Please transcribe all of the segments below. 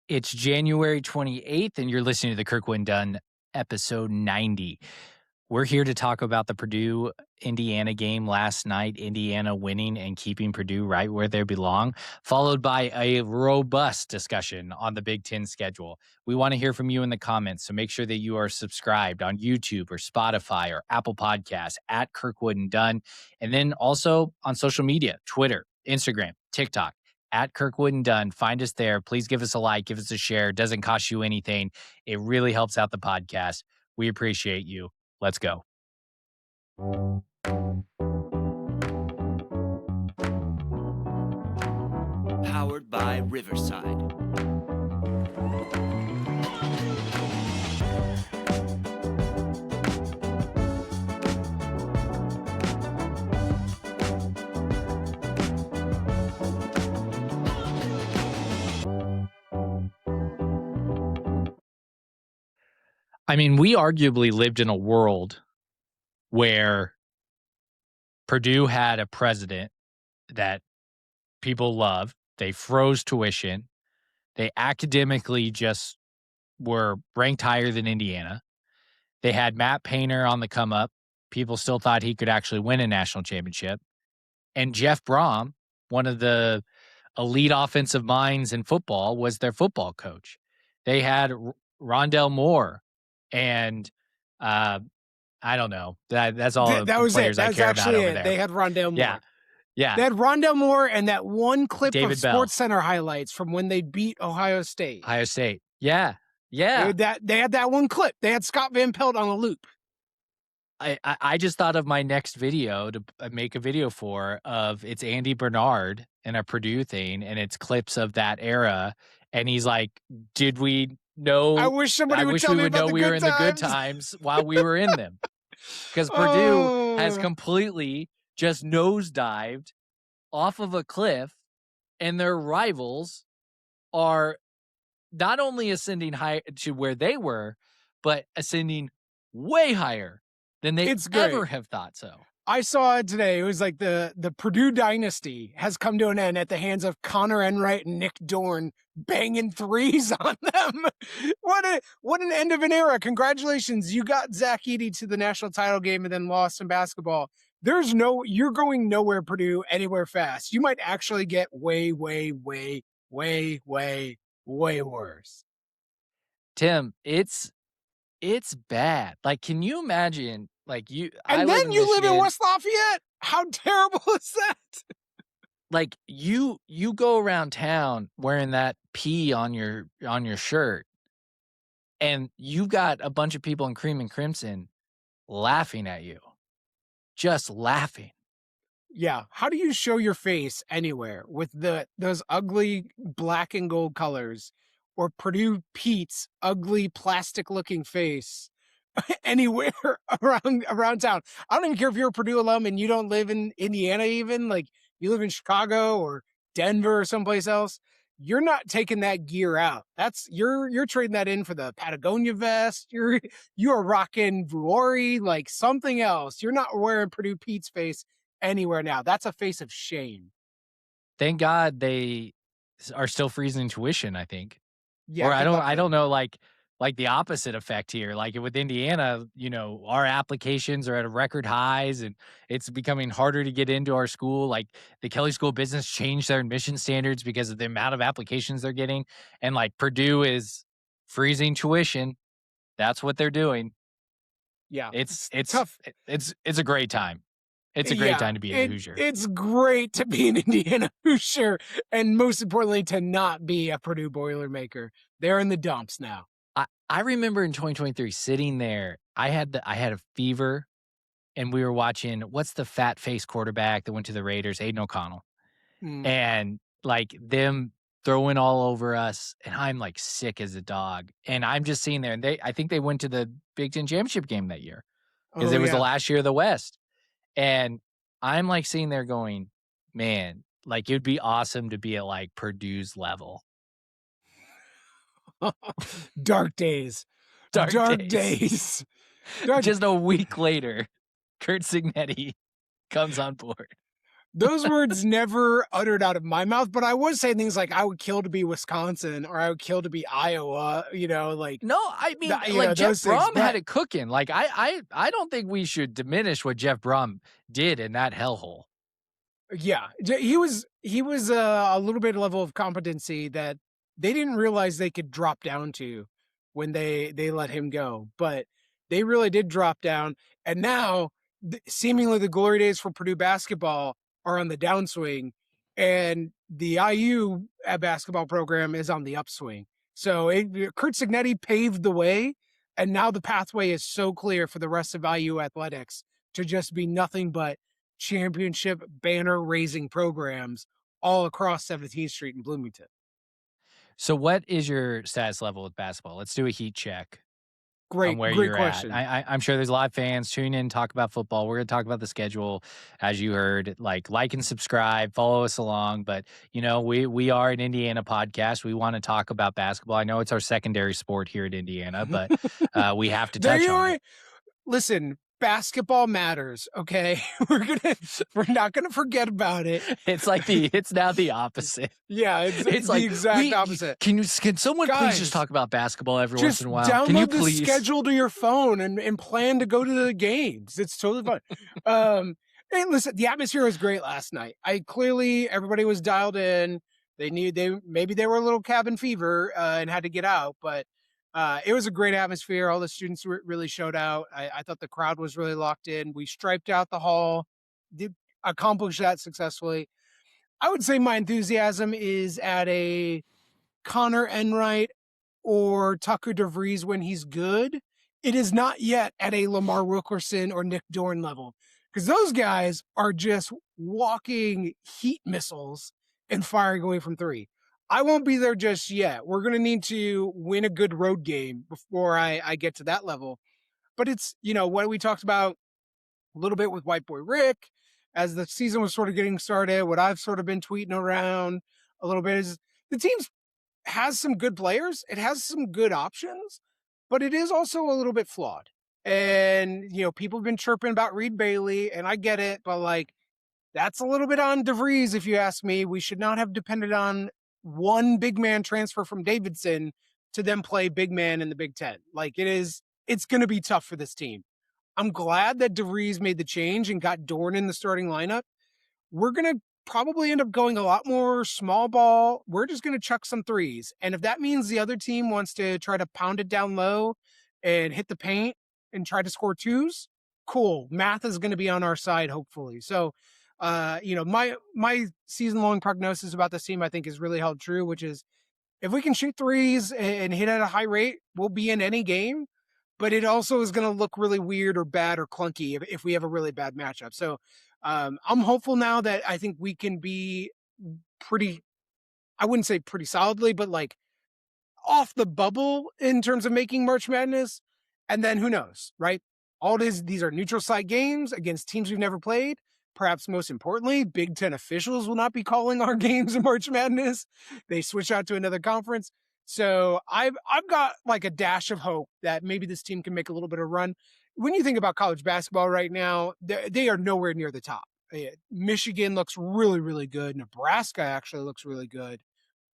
It's January 28th, and you're listening to the Kirkwood and Dunn episode 90. We're here to talk about the Purdue Indiana game last night, Indiana winning and keeping Purdue right where they belong, followed by a robust discussion on the Big Ten schedule. We want to hear from you in the comments, so make sure that you are subscribed on YouTube or Spotify or Apple Podcasts at Kirkwood and Dunn, and then also on social media, Twitter, Instagram, TikTok, at Kirkwood and Dunn. Find us there. Please give us a like, give us a share. It doesn't cost you anything. It really helps out the podcast. We appreciate you. Let's go. Powered by Riverside. I mean, we arguably lived in a world where Purdue had a president that people loved. They froze tuition. They academically just were ranked higher than Indiana. They had Matt Painter on the come up. People still thought he could actually win a national championship. And Jeff Brom, one of the elite offensive minds in football, was their football coach. They had Rondell Moore and I don't know. That's all that was players it. I That's care about actually over it. there. They had Rondell Moore. Yeah. They had Rondell Moore and that one clip David of Bell. Sports Center highlights from when they beat Ohio State. Yeah. They had that one clip. They had Scott Van Pelt on a loop. I just thought of my next video to make a video for it's Andy Bernard in a Purdue thing, and it's clips of that era. And he's like, did we know? I wish somebody would tell we me would about know the we good were in the good times while we were in them. Because Purdue has completely just nosedived off of a cliff, and their rivals are not only ascending high to where they were, but ascending way higher than they ever have thought so. I saw it today. It was like the Purdue dynasty has come to an end at the hands of Connor Enright and Nick Dorn banging threes on them. What an end of an era. Congratulations. You got Zach Edey to the national title game and then lost in basketball. You're going nowhere, Purdue, anywhere fast. You might actually get way, way, way, way, way, way worse. Tim, it's bad. Like, can you imagine? Like you live in West Lafayette. How terrible is that? Like you go around town wearing that P on your shirt, and you've got a bunch of people in cream and crimson laughing at you, just laughing. Yeah. How do you show your face anywhere with those ugly black and gold colors, or Purdue Pete's ugly plastic looking face anywhere around town? I don't even care if you're a Purdue alum and you don't live in Indiana, even like you live in Chicago or Denver or someplace else. You're not taking that gear out. You're trading that in for the Patagonia vest. You are rocking Vuori, like something else. You're not wearing Purdue Pete's face anywhere now. That's a face of shame. Thank God they are still freezing tuition, I think. Yeah. Or I don't know, like the opposite effect here. Like with Indiana, our applications are at record highs and it's becoming harder to get into our school. Like the Kelly School of Business changed their admission standards because of the amount of applications they're getting. And like Purdue is freezing tuition. That's what they're doing. Yeah. It's tough. It's a great time. It's a great time to be a Hoosier. It's great to be an Indiana Hoosier, and most importantly, to not be a Purdue Boilermaker. They're in the dumps now. I remember in 2023 sitting there. I had a fever, and we were watching, what's the fat face quarterback that went to the Raiders, Aiden O'Connell, and like them throwing all over us, and I'm like sick as a dog, and I'm just sitting there, and I think they went to the Big Ten championship game that year because it was the last year of the West. And I'm like sitting there going, man, like it'd be awesome to be at like Purdue's level. Dark days. Dark days. Just a week later, Curt Cignetti comes on board. Those words never uttered out of my mouth, but I was saying things like, "I would kill to be Wisconsin," or "I would kill to be Iowa," like, No, I mean, like, Jeff those things, Brom had but it cooking. Like, I don't think we should diminish what Jeff Brom did in that hellhole. yeah, he was a little bit level of competency that they didn't realize they could drop down to when they let him go, but they really did drop down, and now seemingly the glory days for Purdue basketball are on the downswing, and the IU basketball program is on the upswing. So Curt Cignetti paved the way, and now the pathway is so clear for the rest of IU athletics to just be nothing but championship banner raising programs all across 17th Street in Bloomington. So what is your status level with basketball? Let's do a heat check on Great, where great you're at. question. I'm sure there's a lot of fans tune in, talk about football. We're gonna talk about the schedule, as you heard. Like and subscribe, follow us along. But we are an Indiana podcast. We want to talk about basketball. I know it's our secondary sport here at Indiana, but we have to There touch you on are. it. Listen, basketball matters, okay? We're not gonna forget about it. It's now the opposite. Yeah, it's It's the like exact opposite. Can someone please Guys, just talk about basketball every once Just in a while? Can you download the please? schedule to your phone and plan to go to the games. It's totally fun. Hey, listen, the atmosphere was great last night. Everybody was dialed in. Maybe they were a little cabin fever and had to get out, but it was a great atmosphere. All the students really showed out. I thought the crowd was really locked in. We striped out the hall, did accomplish that successfully. I would say my enthusiasm is at a Connor Enright or Tucker DeVries when he's good. It is not yet at a Lamar Wilkerson or Nick Dorn level, because those guys are just walking heat missiles and firing away from three. I won't be there just yet. We're going to need to win a good road game before I get to that level. But it's, what we talked about a little bit with White Boy Rick as the season was sort of getting started, what I've sort of been tweeting around a little bit is the team's has some good players. It has some good options, but it is also a little bit flawed. And, people have been chirping about Reed Bailey, and I get it, but that's a little bit on DeVries, if you ask me. We should not have depended on one big man transfer from Davidson to then play big man in the Big Ten. It's going to be tough for this team. I'm glad that DeVries made the change and got Dorn in the starting lineup. We're going to probably end up going a lot more small ball. We're just going to chuck some threes. And if that means the other team wants to try to pound it down low and hit the paint and try to score twos, cool. Math is going to be on our side, hopefully. So, my season-long prognosis about this team, I think, is really held true, which is if we can shoot threes and hit at a high rate, we'll be in any game. But it also is going to look really weird or bad or clunky if we have a really bad matchup. So I'm hopeful now that I think we can be pretty, I wouldn't say pretty solidly, but off the bubble in terms of making March Madness. And then who knows, right? These are neutral site games against teams we've never played. Perhaps most importantly, Big Ten officials will not be calling our games in March Madness. They switch out to another conference. So I've got a dash of hope that maybe this team can make a little bit of run. When you think about college basketball right now, they are nowhere near the top. Michigan looks really, really good. Nebraska actually looks really good.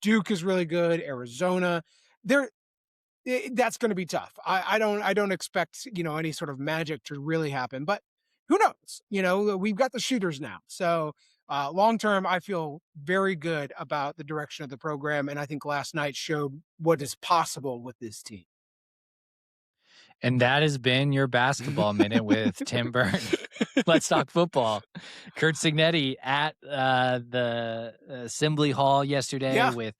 Duke is really good. Arizona, that's going to be tough. I don't expect any sort of magic to really happen, but who knows? We've got the shooters now, so long term, I feel very good about the direction of the program, and I think last night showed what is possible with this team. And that has been your basketball minute with Tim Byrne. Let's talk football. Curt Cignetti at the Assembly Hall yesterday with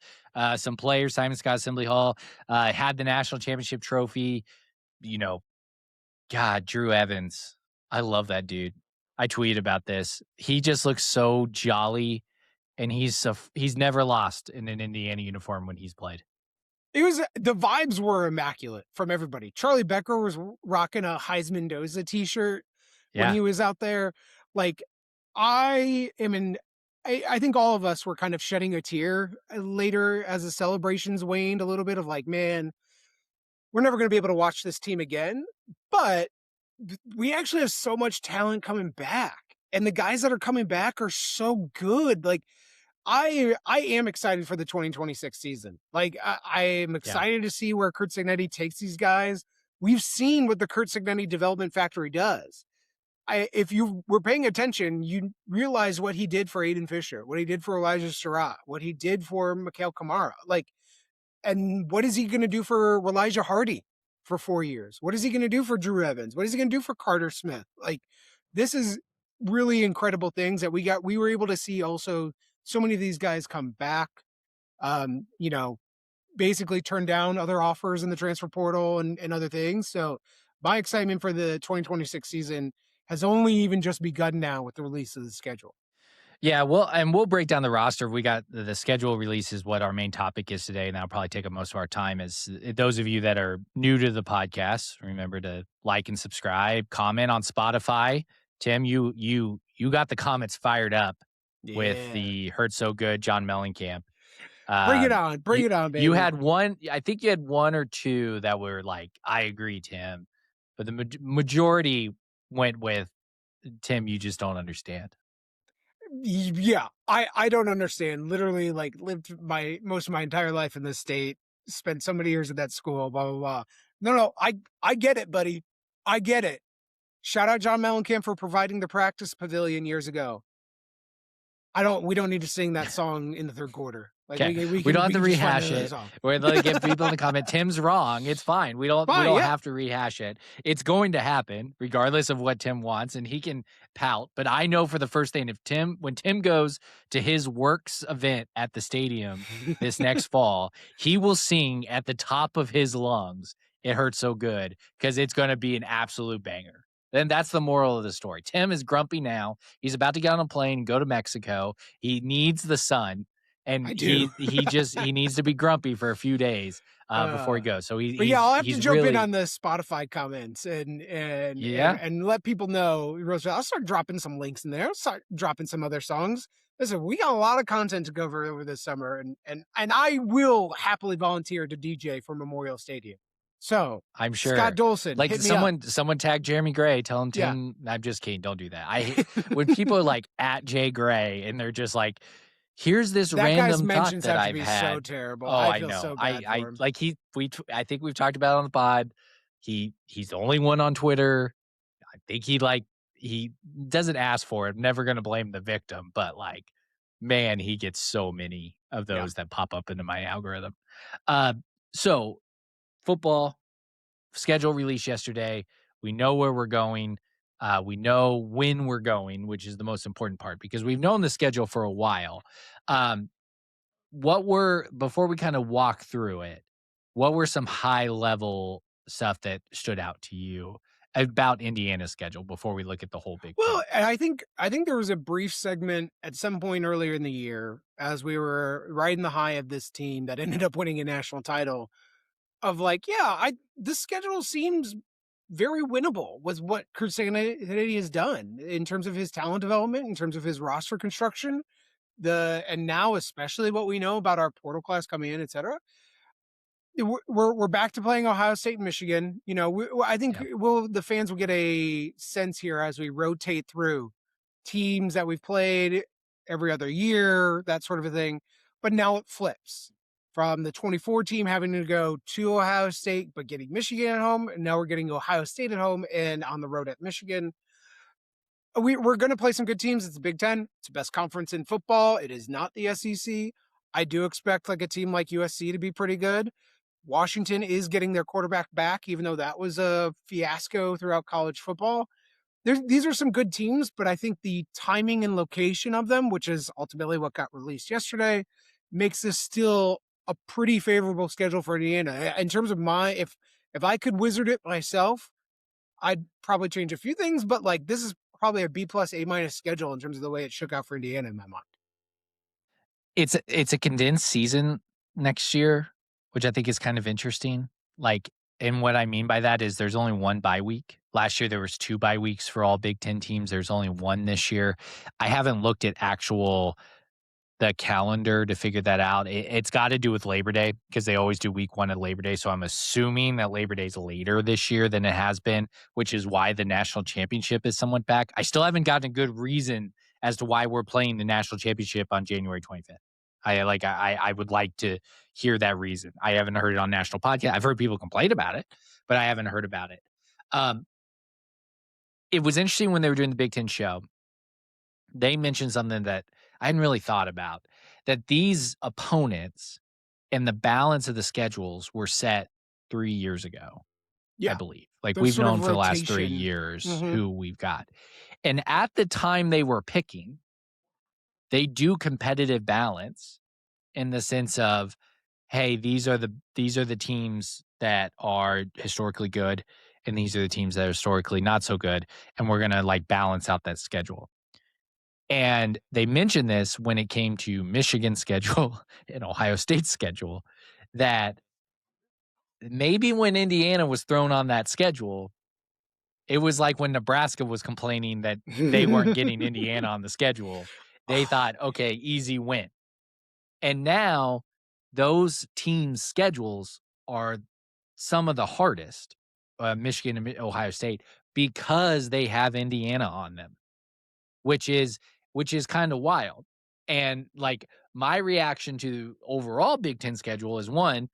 some players. Simon Scott Assembly Hall had the national championship trophy. God, Drew Evans. I love that dude. I tweeted about this. He just looks so jolly, and he's never lost in an Indiana uniform when he's played. The vibes were immaculate from everybody. Charlie Becker was rocking a Heisman Mendoza t-shirt when he was out there. I think all of us were kind of shedding a tear later as the celebrations waned a little bit of man, we're never going to be able to watch this team again, but we actually have so much talent coming back. And the guys that are coming back are so good. Like, I am excited for the 2026 season. Like, I am Yeah. excited to see where Curt Cignetti takes these guys. We've seen what the Curt Cignetti Development Factory does. If you were paying attention, you realize what he did for Aiden Fisher, what he did for Elijah Surratt, what he did for Mikhail Kamara. Like, and what is he going to do for Elijah Hardy for 4 years? What is he going to do for Drew Evans? What is he going to do for Carter Smith? Like, this is really incredible things that we were able to see also so many of these guys come back, you know, basically turn down other offers in the transfer portal and other things. So my excitement for the 2026 season has only even just begun now with the release of the schedule. Yeah, we'll break down the roster. We got the schedule release is what our main topic is today, and that'll probably take up most of our time. As those of you that are new to the podcast, remember to like and subscribe, comment on Spotify. Tim, you got the comments fired up with the Hurt So Good John Mellencamp. Bring it on, baby. You had one, I think you had one or two that were like, I agree, Tim, but the majority went with Tim. You just don't understand. Yeah, I don't understand. Literally, like, lived most of my entire life in this state, spent so many years at that school, blah blah blah. No, I get it, buddy. I get it. Shout out John Mellencamp for providing the practice pavilion years ago. We don't need to sing that song in the third quarter. Like, Okay, we don't have to just find rehash another it. song. We're gonna get people in the comment. Tim's wrong. It's fine. We don't Fine, yeah. have to rehash it. It's going to happen regardless of what Tim wants, and he can pout. But I know for the first thing, when Tim goes to his works event at the stadium this next fall, he will sing at the top of his lungs. It hurts so good because it's going to be an absolute banger. Then that's the moral of the story. Tim is grumpy now. He's about to get on a plane and go to Mexico. He needs the sun. And I do. he needs to be grumpy for a few days before he goes. So but yeah, I'll have to jump really in on the Spotify comments Yeah. and let people know. I'll start dropping some links in there. I'll start dropping some other songs. Listen, we got a lot of content to go over this summer, and I will happily volunteer to DJ for Memorial Stadium. So I'm sure. Scott Dolson, Like hit me up. someone tag Jeremy Gray, tell him Yeah. Tim. I'm just kidding. Don't do that. I hate when people are like at Jay Gray and they're just like, here's this That guy's random thought mentions that have to I've be had. so terrible. Oh, I I feel know. so bad I for him. like I think we've talked about it on the pod. He's the only one on Twitter. I think he doesn't ask for it. I'm never gonna blame the victim, but like, man, he gets so many of those that pop up into my algorithm. So football schedule released yesterday. We know where we're going. We know when we're going, which is the most important part because we've known the schedule for a while. Before we kind of walk through it, what were some high level stuff that stood out to you about Indiana's schedule before we look at the whole Big Ten? Well, and I think there was a brief segment at some point earlier in the year as we were riding the high of this team that ended up winning a national title of like, yeah, this schedule seems very winnable with what Curt Cignetti has done in terms of his talent development, in terms of his roster construction, and now especially what we know about our portal class coming in, et cetera. We're back to playing Ohio State and Michigan. You know, I think the fans will get a sense here as we rotate through teams that we've played every other year, that sort of a thing. But now it flips from the 24 team having to go to Ohio State, but getting Michigan at home. And now we're getting Ohio State at home and on the road at Michigan. We're going to play some good teams. It's the Big Ten. It's the best conference in football. It is not the SEC. I do expect like a team like USC to be pretty good. Washington is getting their quarterback back, even though that was a fiasco throughout college football. These are some good teams, but I think the timing and location of them, which is ultimately what got released yesterday, makes this still a pretty favorable schedule for Indiana. In terms of if I could wizard it myself, I'd probably change a few things, but like this is probably a B+ A- schedule in terms of the way it shook out for Indiana in my mind. It's a condensed season next year, which I think is kind of interesting. Like, and what I mean by that is there's only one bye week. Last year there was 2 bye weeks for all Big Ten teams. There's only one this year. I haven't looked at actual the calendar to figure that out. It's got to do with Labor Day because they always do week 1 of Labor Day. So I'm assuming that Labor Day's later this year than it has been, which is why the national championship is somewhat back. I still haven't gotten a good reason as to why we're playing the national championship on January 25th. I would like to hear that reason. I haven't heard it on national podcast. I've heard people complain about it, but I haven't heard about it. It was interesting when they were doing the Big Ten show. They mentioned something that I hadn't really thought about, that these opponents and the balance of the schedules were set 3 years ago, I Yeah. believe. Like, There's we've sort of known for the last 3 rotation. years Mhm. who we've got. And at the time they were picking, they do competitive balance in the sense of, hey, these are the teams that are historically good, and these are the teams that are historically not so good, and we're gonna, like, balance out that schedule. And they mentioned this when it came to Michigan's schedule and Ohio State's schedule, that maybe when Indiana was thrown on that schedule, it was like when Nebraska was complaining that they weren't getting Indiana on the schedule. They thought, okay, easy win. And now those teams' schedules are some of the hardest, Michigan and Ohio State, because they have Indiana on them, which is kind of wild. And like my reaction to overall Big Ten schedule is one,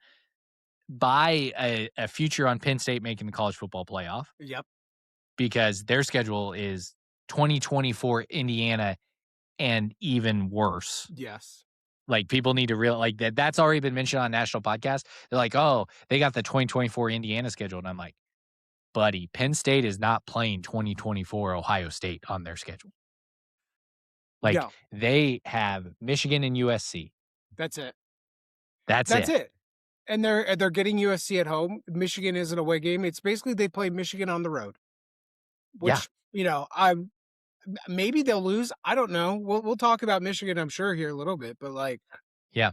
buy a future on Penn State making the college football playoff Yep. because their schedule is 2024 Indiana and even worse. Yes. Like people need to realize like that's already been mentioned on national podcasts. They're like, oh, they got the 2024 Indiana schedule. And I'm like, buddy, Penn State is not playing 2024 Ohio State on their schedule. Like No, they have Michigan and USC. that's it. That's That's it. it. And they're getting USC at home. Michigan is an away game. It's basically they play Michigan on the road, Yeah. which I'm maybe they'll lose. I don't know. We'll talk about Michigan, I'm sure, here a little bit. But like, Yeah.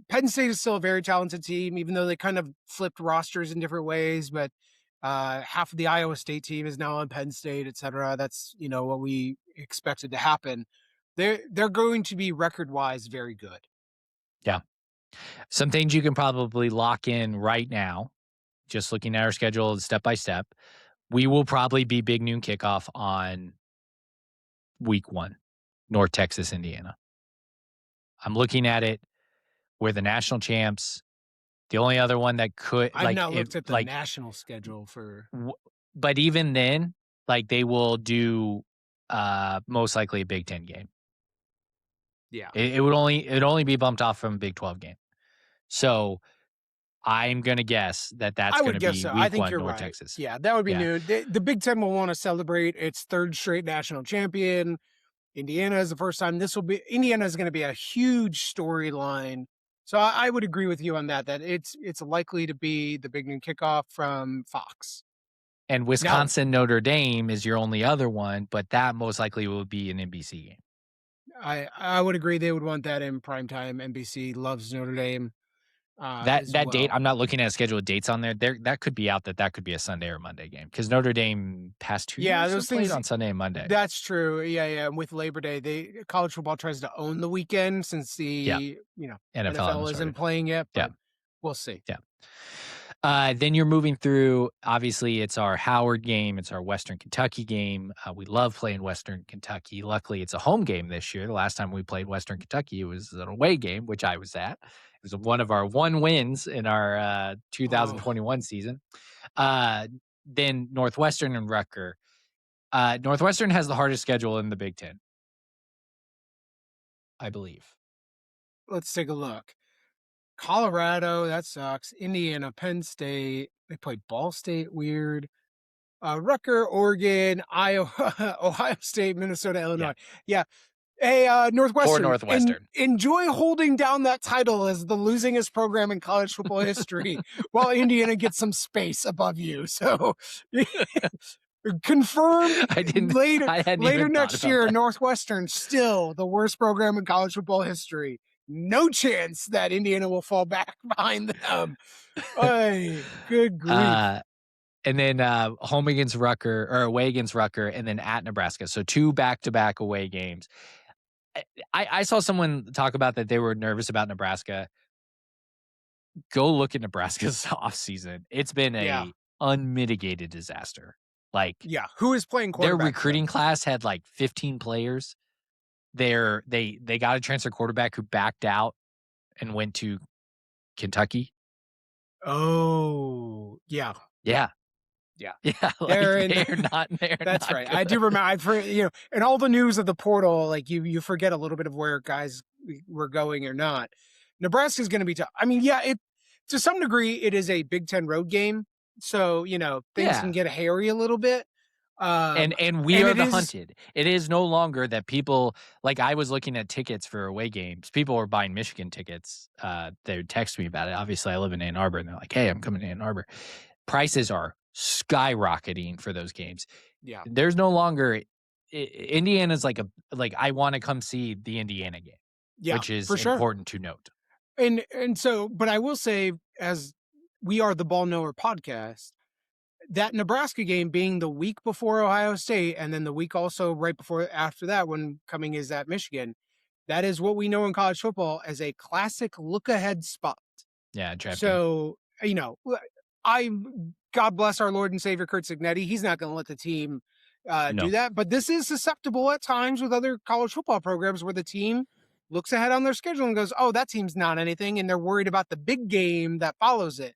Penn State is still a very talented team, even though they kind of flipped rosters in different ways. But half of the Iowa State team is now on Penn State, et cetera. That's what we expected to happen. They're going to be record wise very good. Yeah. Some things you can probably lock in right now, just looking at our schedule step by step. We will probably be big noon kickoff on week 1, North Texas, Indiana. I'm looking at it. We're the national champs. The only other one that could I've like not it looked at the like national schedule for. but even then, like they will do most likely a Big 10 game. Yeah. It would only be bumped off from a Big 12 game. So I'm gonna guess that that's I gonna would guess be so. I week think 1 you're North right. Texas. Yeah, that would be Yeah. new. The Big Ten will want to celebrate its third straight national champion. Indiana is the first time. Indiana is going to be a huge storyline. So I would agree with you on that. That it's likely to be the big noon kickoff from Fox. And Wisconsin Notre Dame is your only other one, but that most likely will be an NBC game. I would agree they would want that in primetime. NBC loves Notre Dame. That date, I'm not looking at scheduled dates on there. That could be out. That could be a Sunday or Monday game because Notre Dame past 2 years those have played things on Sunday and Monday. That's true. Yeah. And with Labor Day, college football tries to own the weekend since the NFL isn't playing yet. But we'll see. Yeah. Then you're moving through. Obviously, it's our Howard game. It's our Western Kentucky game. We love playing Western Kentucky. Luckily, it's a home game this year. The last time we played Western Kentucky, it was an away game, which I was at. It was one of our one wins in our 2021 season. Then Northwestern and Rutgers. Northwestern has the hardest schedule in the Big Ten, I believe. Let's take a look. Colorado, that sucks. Indiana, Penn State. They played Ball State, weird. Rutgers, Oregon, Iowa, Ohio State, Minnesota, Illinois. Yeah. Hey, Northwestern. For Northwestern. Enjoy holding down that title as the losingest program in college football history while Indiana gets some space above you. So confirmed later next year, Northwestern still the worst program in college football history. No chance that Indiana will fall back behind them. Ay, good grief. And then home against Rutgers or away against Rutgers and then at Nebraska. So 2 back-to-back away games. I saw someone talk about that they were nervous about Nebraska. Go look at Nebraska's offseason. It's been Yeah. a unmitigated disaster. Like, Yeah. Who is playing their quarterback for them? recruiting class had, like, 15 players. They got a transfer quarterback who backed out and went to Kentucky. Oh, yeah. Yeah. Yeah. Yeah, like, They're in they're That's not right. I do good. remember. And all the news of the portal, like you forget a little bit of where guys were going or not. Nebraska's going to be tough. I mean, yeah, it to some degree it is a Big Ten road game, so things can Yeah. get hairy a little bit. And we And are it the is, hunted. It is no longer that people like, I was looking at tickets for away games. People were buying Michigan tickets. They would text me about it. Obviously, I live in Ann Arbor, and they're like, "Hey, I'm coming to Ann Arbor." Prices are skyrocketing for those games. yeah, There's no longer Indiana's like I wanna come see the Indiana game, yeah, which is for sure. important to note. And so, but I will say, as we are the Ball Knower podcast, that Nebraska game being the week before Ohio State, and then the week also right before after that when coming is at Michigan, that is what we know in college football as a classic look ahead spot. Yeah, draft game. So, I God bless our Lord and Savior Curt Cignetti. He's not going to let the team do No. that. But this is susceptible at times with other college football programs where the team looks ahead on their schedule and goes, "Oh, that team's not anything," and they're worried about the big game that follows it.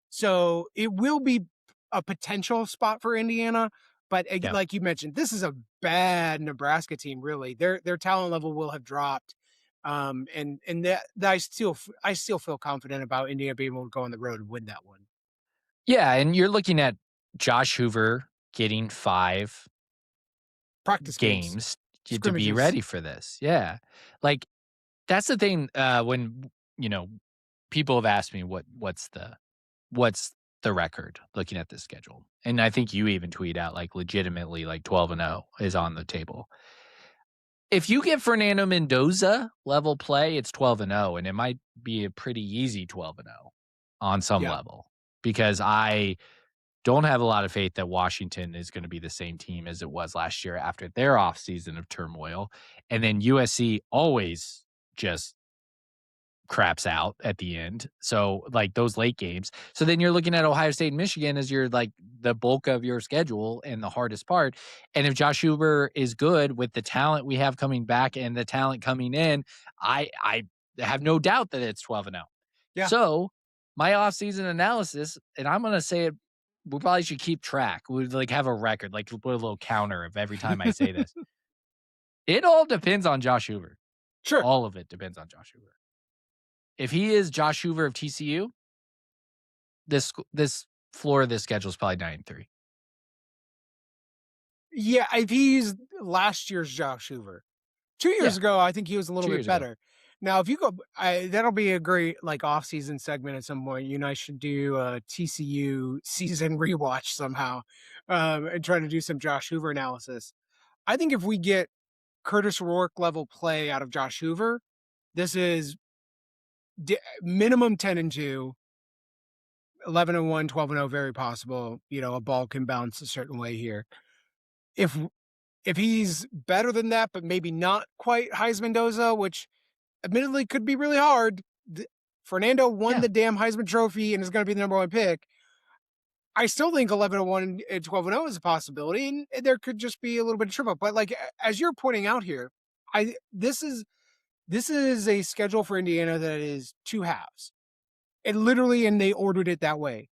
So it will be a potential spot for Indiana. But Yeah. like you mentioned, this is a bad Nebraska team. Really, their talent level will have dropped. And that I still feel confident about Indiana being able to go on the road and win that one. Yeah, and you're looking at Josh Hoover getting 5 Practice games, games to be scrimmages. ready for this. Yeah. Like, that's the thing, when, you know, people have asked me what's the record looking at this schedule, and I think you even tweet out, like, legitimately, like, 12-0 is on the table. If you get Fernando Mendoza level play, it's 12-0, and it might be a pretty easy 12-0 on some Yeah, level, because I don't have a lot of faith that Washington is gonna be the same team as it was last year after their offseason of turmoil, and then USC always just craps out at the end. So, like, those late games. So then you're looking at Ohio State and Michigan as your, like, the bulk of your schedule and the hardest part. And if Josh Huber is good with the talent we have coming back and the talent coming in, I have no doubt that it's 12-0. yeah. So, my offseason analysis, and I'm gonna say it, we probably should keep track. We like have a record, like put a little counter of every time I say this. It all depends on Josh Hoover. Sure. All of it depends on Josh Hoover. If he is Josh Hoover of TCU, this floor of this schedule is probably 9-3. Yeah, if he's last year's Josh Hoover. 2 years Yeah, ago, I think he was a little 2 bit years ago. better. Now, if you go, that'll be a great like off-season segment at some point. You and I should do a TCU season rewatch somehow, and try to do some Josh Hoover analysis. I think if we get Curtis Rourke level play out of Josh Hoover, this is minimum 10-2, 11-1, 12-0, very possible. A ball can bounce a certain way here. If he's better than that, but maybe not quite Heisman Mendoza, which admittedly could be really hard. Fernando won Yeah. the damn Heisman Trophy and is going to be the number one pick. I still think 11-1 and 12-0 is a possibility, and there could just be a little bit of trip up. But like as you're pointing out here, this is a schedule for Indiana that is two halves. And they ordered it that way.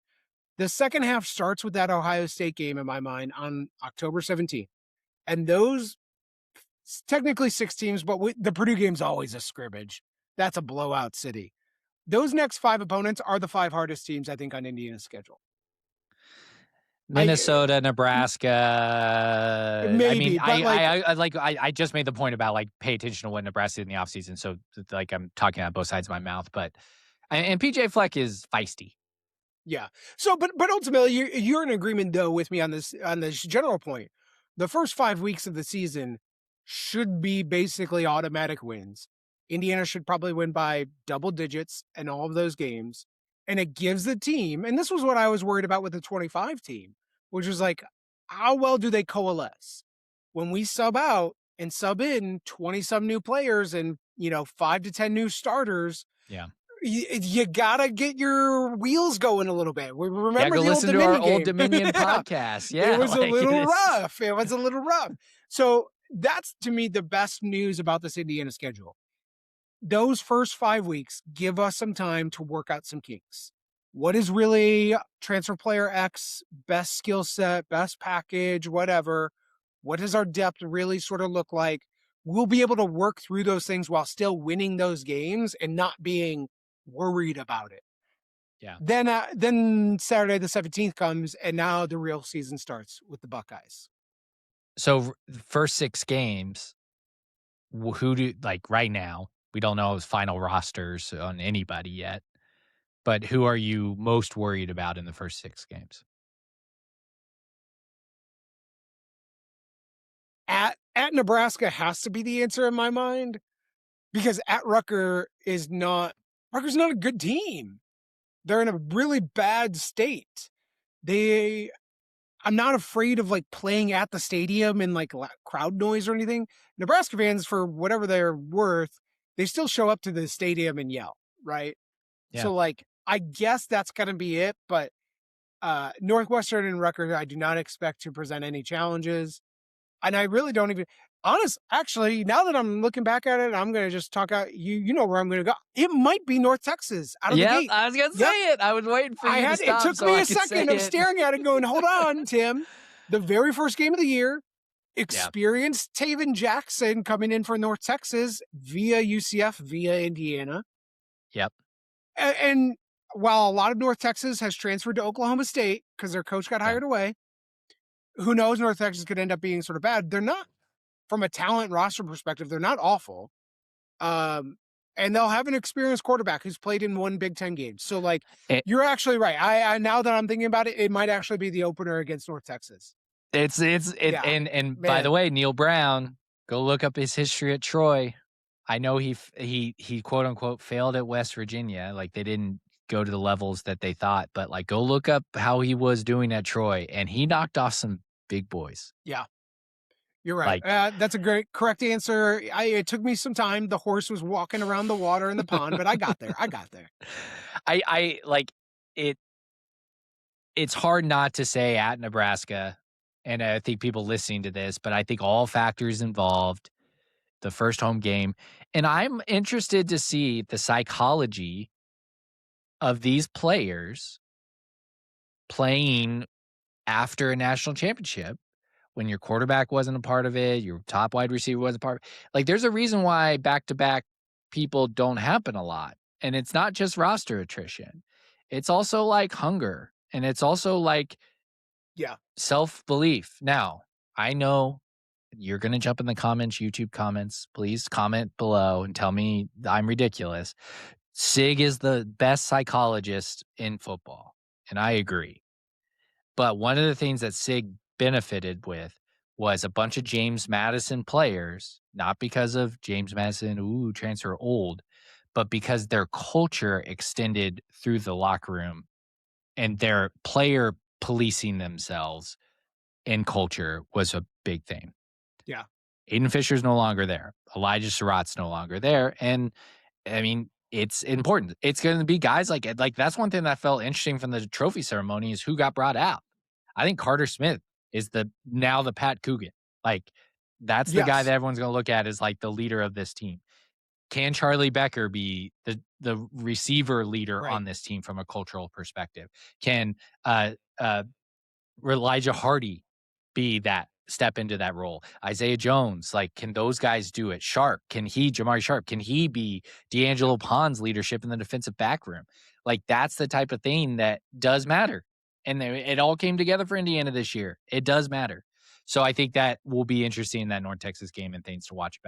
The second half starts with that Ohio State game in my mind on October 17th. And those technically 6 teams, but the Purdue game's always a scrimmage. That's a blowout city. Those next 5 opponents are the 5 hardest teams, I think, on Indiana's schedule. Minnesota, Nebraska. I mean, Maybe, but I just made the point about, like, pay attention to what Nebraska did in the offseason, so, like, I'm talking out both sides of my mouth, but and PJ Fleck is feisty. yeah. So, but ultimately, you're in agreement though with me on this general point. The first 5 weeks of the season should be basically automatic wins. Indiana should probably win by double digits in all of those games. And it gives the team, and this was what I was worried about with the 25 team, which was like, how well do they coalesce? When we sub out, and sub in 20-some new players and, 5 to 10 new starters, Yeah. you gotta get your wheels going a little bit. Yeah, Remember go the old listen to our Dominion old game. Dominion Yeah. podcast. It Yeah, was a like it little is. rough. It was a little rough. So that's, to me, the best news about this Indiana schedule. Those first 5 weeks give us some time to work out some kinks. What is really transfer player X, best skill set, best package, whatever? What does our depth really sort of look like? We'll be able to work through those things while still winning those games and not being worried about it. Yeah. Then Saturday the 17th comes, and now the real season starts with the Buckeyes. So first 6 games, who do like right now? We don't know his final rosters on anybody yet, but who are you most worried about in the first 6 games? At Nebraska has to be the answer in my mind, because at Rutgers not a good team. They're in a really bad state. I'm not afraid of like playing at the stadium and like crowd noise or anything. Nebraska fans, for whatever they're worth, they still show up to the stadium and yell, right? Yeah. So like, I guess that's going to be it. But Northwestern and Rutgers, I do not expect to present any challenges. And I really don't even, actually, now that I'm looking back at it, I'm going to just talk out, you know where I'm going to go. It might be North Texas out of the gate. I was going to say it. I was waiting for you to stop. It took so me I a could second say of it. staring at it going, hold on, Tim. The very first game of the year, experienced Taven Jackson coming in for North Texas via UCF, via Indiana. Yep. And while a lot of North Texas has transferred to Oklahoma State because their coach got hired away, who knows, North Texas could end up being sort of bad. They're not, from a talent roster perspective, they're not awful. And they'll have an experienced quarterback who's played in 1 Big Ten game. So like, you're actually right. I now that I'm thinking about it, it might actually be the opener against North Texas. And by the way, Neil Brown, go look up his history at Troy. I know he quote unquote failed at West Virginia. Like they didn't go to the levels that they thought, but like go look up how he was doing at Troy, and he knocked off some big boys. Yeah. You're right. That's a correct answer. It took me some time. The horse was walking around the water in the pond, but I got there. I like it. It's hard not to say at Nebraska, and I think people listening to this, but I think all factors involved, the first home game, and I'm interested to see the psychology of these players playing after a national championship when your quarterback wasn't a part of it, your top wide receiver wasn't a part of it. Like, there's a reason why back-to-back people don't happen a lot, and it's not just roster attrition. It's also, like, hunger, and it's also, like, self-belief. Now, I know you're going to jump in the comments, YouTube comments. Please comment below and tell me I'm ridiculous. Sig is the best psychologist in football, and I agree. But one of the things that Sig benefited with was a bunch of James Madison players, not because of James Madison, transfer old, but because their culture extended through the locker room and their player policing themselves in culture was a big thing. Yeah. Aiden Fisher's no longer there. Elijah Surratt's no longer there. And I mean, it's important. It's going to be guys like that's one thing that felt interesting from the trophy ceremony is who got brought out. I think Carter Smith is now the Pat Coogan. Like, that's the guy that everyone's going to look at as like the leader of this team. Can Charlie Becker be the receiver leader on this team from a cultural perspective? Can Elijah Hardy be that step into that role? Isaiah Jones, like, can those guys do it? Jamari Sharp, can he be D'Angelo Pond's leadership in the defensive back room? Like, that's the type of thing that does matter. And it all came together for Indiana this year. It does matter. So I think that will be interesting in that North Texas game and things to watch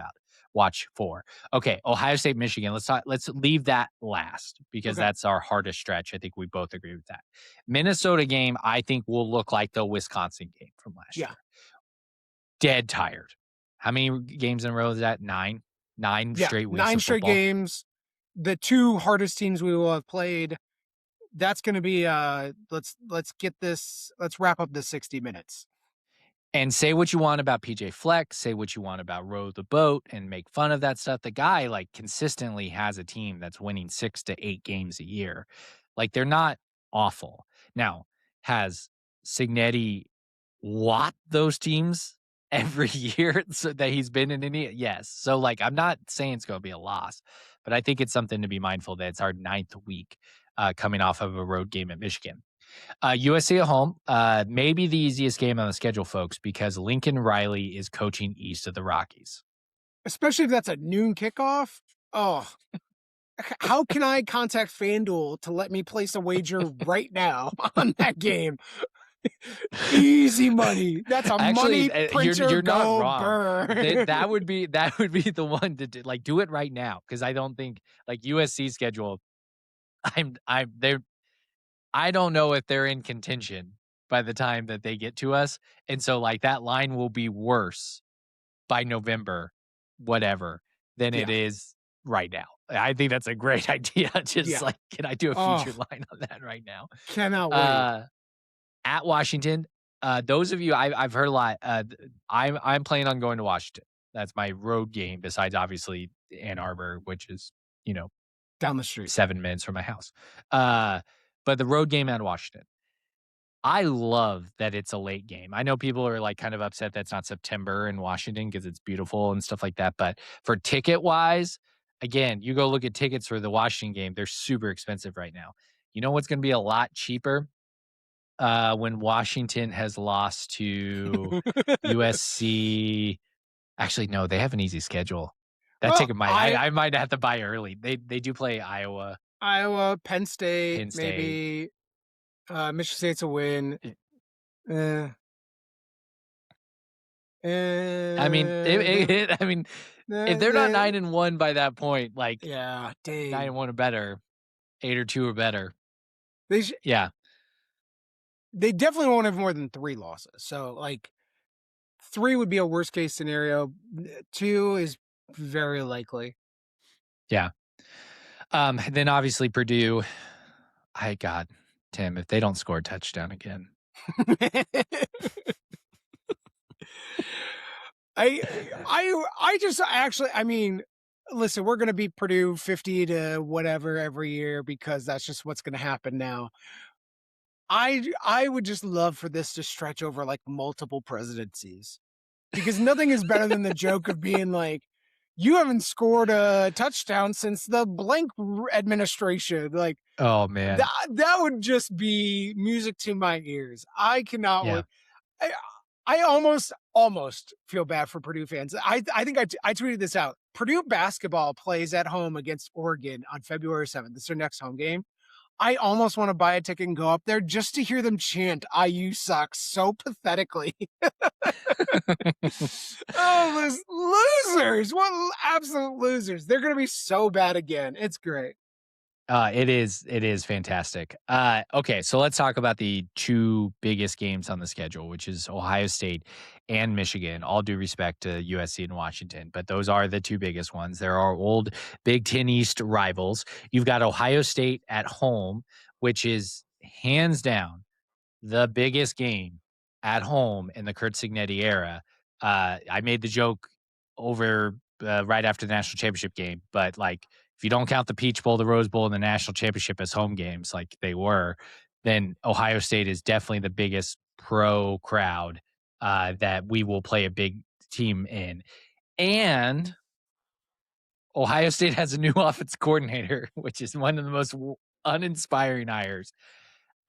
for. Okay, Ohio State, Michigan. Let's leave that last because that's our hardest stretch. I think we both agree with that. Minnesota game, I think, will look like the Wisconsin game from last year. Dead tired. How many games in a row is that? 9 straight weeks. 9 straight games. The 2 hardest teams we will have played. That's going to be let's wrap up the 60 minutes. And say what you want about PJ Fleck, say what you want about Row the Boat and make fun of that stuff. The guy, like, consistently has a team that's winning 6 to 8 games a year. Like, they're not awful. Now, has Cignetti whopped those teams every year so that he's been in India? Yes. So, like, I'm not saying it's gonna be a loss, but I think it's something to be mindful that it's our 9th week, coming off of a road game at Michigan. USC at home, maybe the easiest game on the schedule, folks, because Lincoln Riley is coaching east of the Rockies. Especially if that's a noon kickoff. Oh, how can I contact FanDuel to let me place a wager right now on that game? Easy money. That's a Actually, money printer you're not go wrong. burn. That would be the one to do, like, do it right now, because I don't think, like, USC schedule. I'm they're I don't know if they're in contention by the time that they get to us, and so, like, that line will be worse by November, whatever, than it Yeah. is right now. I think that's a great idea. Just Yeah. like, can I do a Oh, future line on that right now? cannot wait. At Washington, those of you I've heard a lot. I'm planning on going to Washington. That's my road game. Besides, obviously, Ann Arbor, which is, you know, Down the street. 7 minutes from my house. But the road game at Washington. I love that it's a late game. I know people are, like, kind of upset that's not September in Washington because it's beautiful and stuff like that, but for ticket-wise, again, you go look at tickets for the Washington game, they're super expensive right now. You know what's gonna be a lot cheaper? When Washington has lost to USC. Actually, no, they have an easy schedule. That Well, ticket might I might have to buy early. They do play Iowa, Penn State, Penn State. maybe Michigan State's a win. Eh Uh, I mean, uh, I mean, if the, they're not the, 9-1 by that point, like, yeah, 9 dang. and 1 or better, 8 or 2 or better. They sh- Yeah. they definitely won't have more than 3 losses. So, like, 3 would be a worst case scenario. 2 is very likely. Yeah. Then obviously Purdue. God, Tim, if they don't score a touchdown again. I just actually, I mean, listen, we're going to beat Purdue 50 to whatever every year because that's just what's going to happen now. I would just love for this to stretch over like multiple presidencies because nothing is better than the joke of being like, you haven't scored a touchdown since the blank administration. Like, Oh, man. that would just be music to my ears. I cannot Yeah. wait. I, I almost feel bad for Purdue fans. I think I tweeted this out. Purdue basketball plays at home against Oregon on February 7th. It's their next home game. I almost want to buy a ticket and go up there just to hear them chant "IU sucks" so pathetically. Oh, losers! What absolute losers! They're gonna be so bad again. It's great. It is fantastic. Okay, so let's talk about the 2 biggest games on the schedule, which is Ohio State and Michigan. All due respect to USC and Washington, but those are the 2 biggest ones. There are old Big Ten East rivals. You've got Ohio State at home, which is hands down the biggest game at home in the Curt Cignetti era. I made the joke over right after the national championship game, but, like, if you don't count the Peach Bowl, the Rose Bowl, and the national championship as home games, like they were, then Ohio State is definitely the biggest pro crowd that we will play a big team in. And Ohio State has a new offense coordinator, which is one of the most uninspiring hires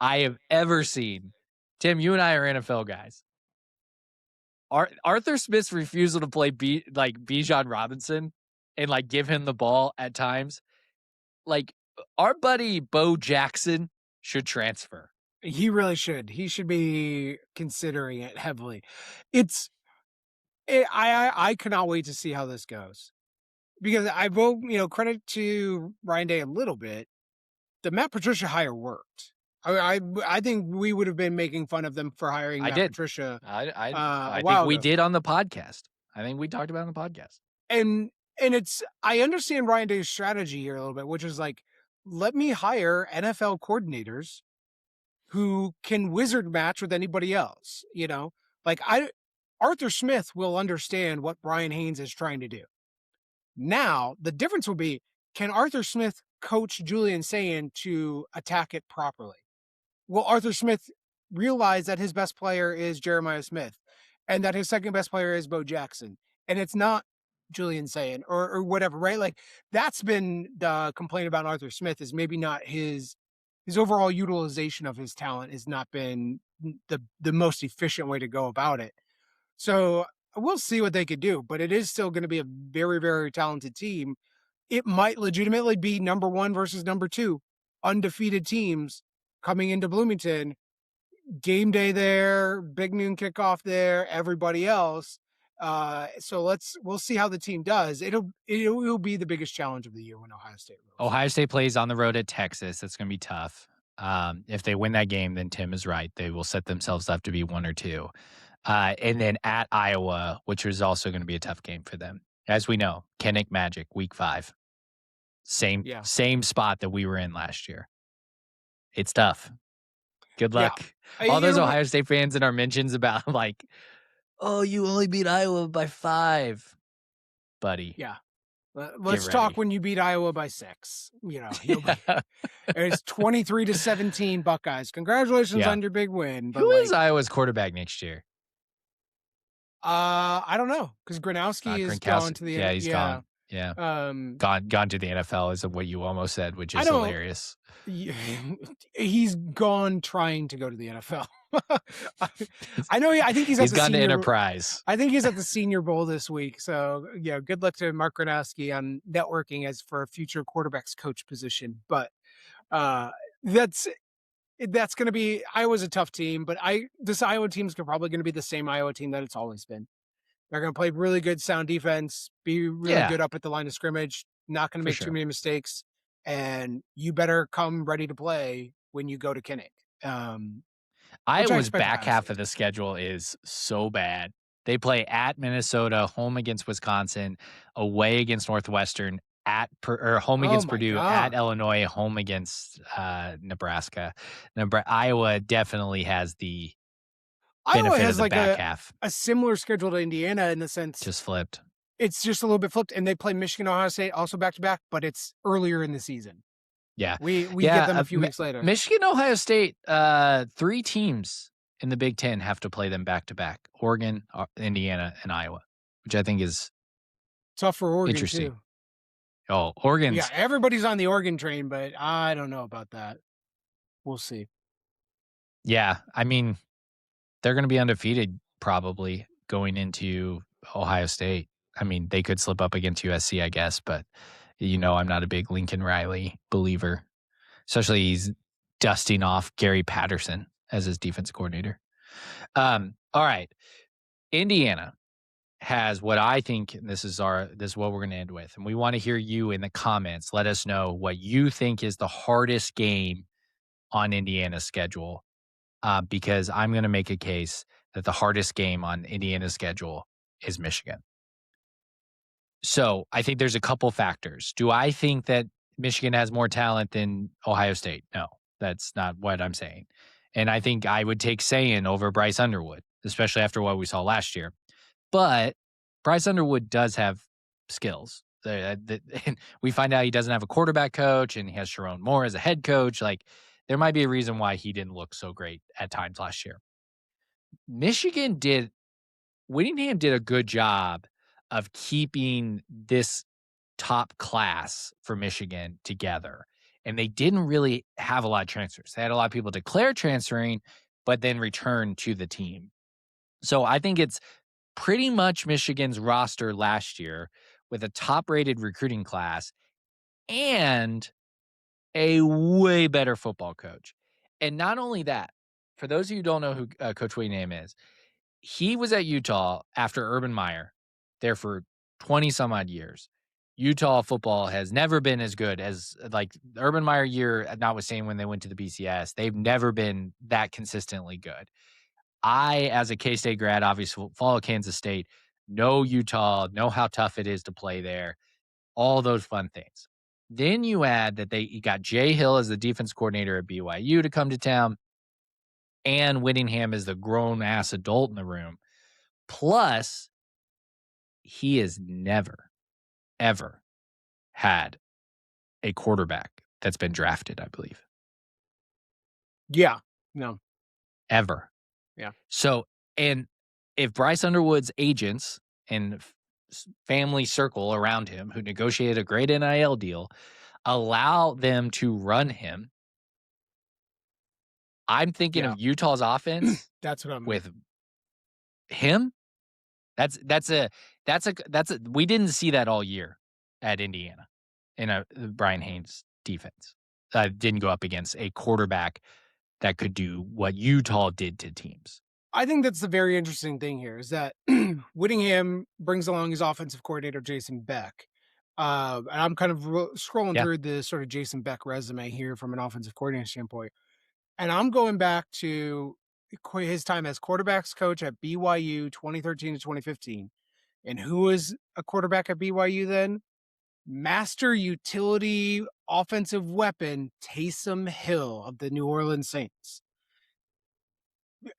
I have ever seen. Tim, you and I are NFL guys. Arthur Smith's refusal to play Bijan Robinson and, like, give him the ball at times, like, our buddy Bo Jackson should transfer. He really should. He should be considering it heavily. I cannot wait to see how this goes because I will, credit to Ryan Day a little bit. The Matt Patricia hire worked. I think we would have been making fun of them for hiring I Matt did. Patricia I a think while we ago. did on the podcast. I think we talked about it on the podcast. And I understand Ryan Day's strategy here a little bit, which is like, let me hire NFL coordinators who can wizard match with anybody else, Like Arthur Smith will understand what Brian Haynes is trying to do. Now, the difference will be, can Arthur Smith coach Julian Sayin to attack it properly? Will Arthur Smith realize that his best player is Jeremiah Smith and that his second best player is Bo Jackson? And it's not Julian Sayin or whatever, right? Like, that's been the complaint about Arthur Smith, is maybe not his overall utilization of his talent has not been the most efficient way to go about it. So we'll see what they could do, but it is still going to be a very, very talented team. It might legitimately be number 1 versus number 2 undefeated teams coming into Bloomington. Game day there, big noon kickoff there, everybody else. So we'll see how the team does. It'll be the biggest challenge of the year when Ohio State rolls. Ohio State plays on the road at Texas. That's going to be tough. If they win that game, then Tim is right. They will set themselves up to be 1 or 2. And then at Iowa, which is also going to be a tough game for them. As we know, Kinnick Magic, week 5. Same spot that we were in last year. It's tough. Good luck. Yeah. All those Ohio State fans in our mentions about like, oh, you only beat Iowa by 5. Buddy. Yeah. Let's talk when you beat Iowa by 6. It's 23-17 Buckeyes. Congratulations on your big win. But who is Iowa's quarterback next year? I don't know, because Gronowski is gone to the NFL. Yeah, he's gone. Yeah. Gone to the NFL is what you almost said, which is hilarious. He's gone trying to go to the NFL. I know. I think he's gone to Enterprise. I think he's at the Senior Bowl this week. So yeah, good luck to Mark Gronowski on networking as for a future quarterbacks coach position. But that's going to be, Iowa's a tough team, but this Iowa team is probably going to be the same Iowa team that it's always been. They're going to play really good sound defense, be really good up at the line of scrimmage, not going to make too many mistakes, and you better come ready to play when you go to Kinnick. Iowa's back half of the schedule is so bad. They play at Minnesota, home against Wisconsin, away against Northwestern, home against Purdue, at Illinois, home against Nebraska. Iowa definitely has the Iowa has like back half. A similar schedule to Indiana in the sense just flipped. It's just a little bit flipped, and they play Michigan, Ohio State also back to back, but it's earlier in the season. Yeah, we get them a few weeks later. Michigan, Ohio State, 3 teams in the Big Ten have to play them back to back: Oregon, Indiana, and Iowa, which I think is tough for Oregon interesting. Too. Oh, Oregon's everybody's on the Oregon train, but I don't know about that. We'll see. Yeah, I mean, they're going to be undefeated probably going into Ohio State. I mean, they could slip up against USC, I guess, but I'm not a big Lincoln Riley believer, especially he's dusting off Gary Patterson as his defense coordinator. All right. Indiana has what I think, and this is what we're going to end with. And we want to hear you in the comments. Let us know what you think is the hardest game on Indiana's schedule. Because I'm going to make a case that the hardest game on Indiana's schedule is Michigan. So I think there's a couple factors. Do I think that Michigan has more talent than Ohio State? No, that's not what I'm saying. And I think I would take Sayin over Bryce Underwood, especially after what we saw last year. But Bryce Underwood does have skills. We find out he doesn't have a quarterback coach, and he has Sharon Moore as a head coach. Like, there might be a reason why he didn't look so great at times last year. Whittingham did a good job of keeping this top class for Michigan together. And they didn't really have a lot of transfers. They had a lot of people declare transferring, but then return to the team. So I think it's pretty much Michigan's roster last year with a top-rated recruiting class and a way better football coach. And not only that, for those of you who don't know who Coach Whittingham is, he was at Utah after Urban Meyer, there for 20-some-odd years. Utah football has never been as good as, like, the Urban Meyer year, notwithstanding when they went to the BCS. They've never been that consistently good. I, as a K-State grad, obviously follow Kansas State, know Utah, know how tough it is to play there, all those fun things. Then you add that you got Jay Hill as the defense coordinator at BYU to come to town, and Whittingham is the grown-ass adult in the room. Plus, he has never, ever had a quarterback that's been drafted, I believe. Yeah. No. Ever. Yeah. So, and if Bryce Underwood's agents and family circle around him who negotiated a great NIL deal allow them to run him, I'm thinking Yeah. of Utah's offense That's what I'm with him. That's we didn't see that all year at Indiana in a Brian Haynes defense. Didn't go up against a quarterback that could do what Utah did to teams. I think that's the very interesting thing here is that Whittingham brings along his offensive coordinator, Jason Beck. And I'm kind of scrolling Yeah. through the sort of Jason Beck resume here from an offensive coordinator standpoint. And I'm going back to his time as quarterbacks coach at BYU 2013 to 2015. And who was a quarterback at BYU then? Master utility offensive weapon, Taysom Hill of the New Orleans Saints.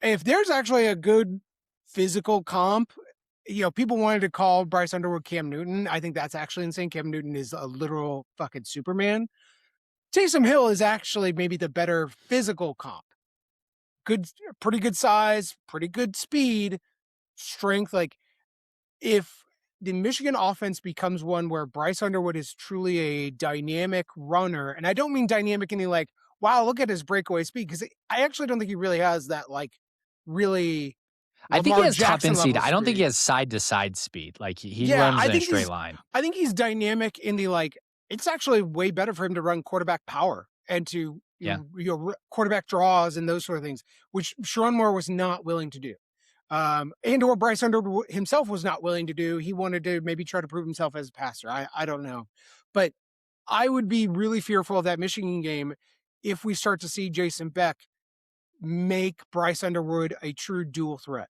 If there's actually a good physical comp, people wanted to call Bryce Underwood Cam Newton. I think that's actually insane. Cam Newton is a literal fucking Superman. Taysom Hill is actually maybe the better physical comp. Pretty good size, pretty good speed, strength. Like, if the Michigan offense becomes one where Bryce Underwood is truly a dynamic runner, and I don't mean dynamic in the like, wow, look at his breakaway speed, because I actually don't think he really has that, like, really I think he Lamar has top Jackson end speed. level I don't think he speed. has side to side speed. Like he Yeah, runs in a straight line. I think he's dynamic in the like. It's actually way better for him to run quarterback power and to Yeah. quarterback draws and those sort of things, which Sharon Moore was not willing to do. And or Bryce Underwood himself was not willing to do. He wanted to maybe try to prove himself as a passer. I don't know. But I would be really fearful of that Michigan game if we start to see Jason Beck make Bryce Underwood a true dual threat,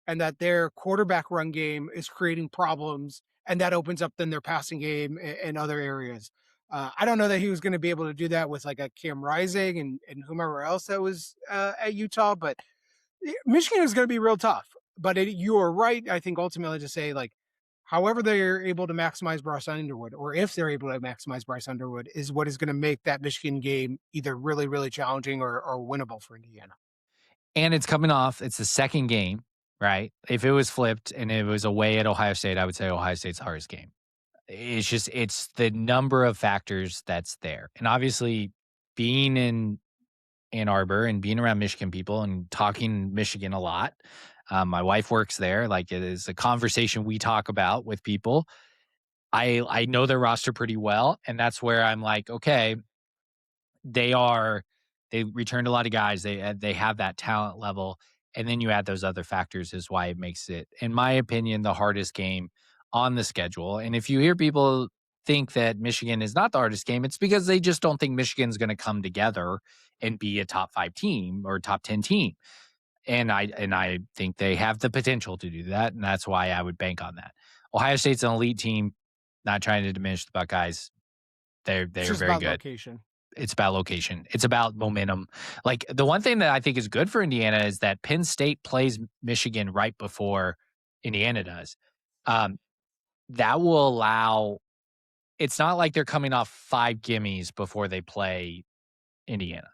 and that their quarterback run game is creating problems, and that opens up then their passing game in other areas. I don't know that he was going to be able to do that with like a Cam Rising and whomever else that was at Utah, but Michigan is going to be real tough. But you are right, I think, ultimately to say, like, however they're able to maximize Bryce Underwood, or if they're able to maximize Bryce Underwood, is what is going to make that Michigan game either really, really challenging or winnable for Indiana. And it's coming off. It's the second game, right? If it was flipped and it was away at Ohio State, I would say Ohio State's the hardest game. It's the number of factors that's there. And obviously, being in Ann Arbor and being around Michigan people and talking Michigan a lot. My wife works there. Like, it is a conversation we talk about with people. I know their roster pretty well, and that's where I'm like, okay, they returned a lot of guys. They have that talent level, and then you add those other factors is why it makes it, in my opinion, the hardest game on the schedule. And if you hear people think that Michigan is not the hardest game, it's because they just don't think Michigan's going to come together and be a top 5 team or top 10 team. And I think they have the potential to do that, and that's why I would bank on that. Ohio State's an elite team. Not trying to diminish the Buckeyes. They're very good. Location. It's about location. It's about momentum. Like, the one thing that I think is good for Indiana is that Penn State plays Michigan right before Indiana does. That will allow. It's not like they're coming off 5 gimmies before they play Indiana.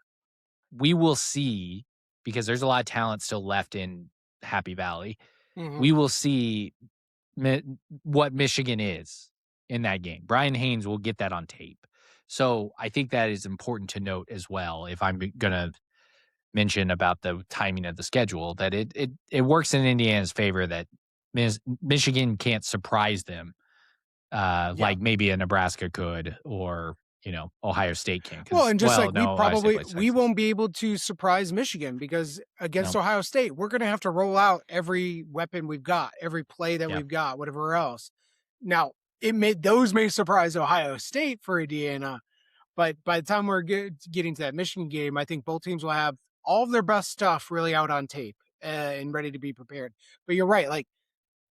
We will see, because there's a lot of talent still left in Happy Valley. Mm-hmm. We will see what Michigan is in that game. Brian Haynes will get that on tape. So I think that is important to note as well. If I'm going to mention about the timing of the schedule, that it works in Indiana's favor that Michigan can't surprise them like maybe a Nebraska could, or Ohio State can. Well, and just we we won't be able to surprise Michigan, because against Ohio State, we're going to have to roll out every weapon we've got, every play that we've got, whatever else. Now, those may surprise Ohio State for Indiana, but by the time we're getting to that Michigan game, I think both teams will have all of their best stuff really out on tape and ready to be prepared. But you're right, like,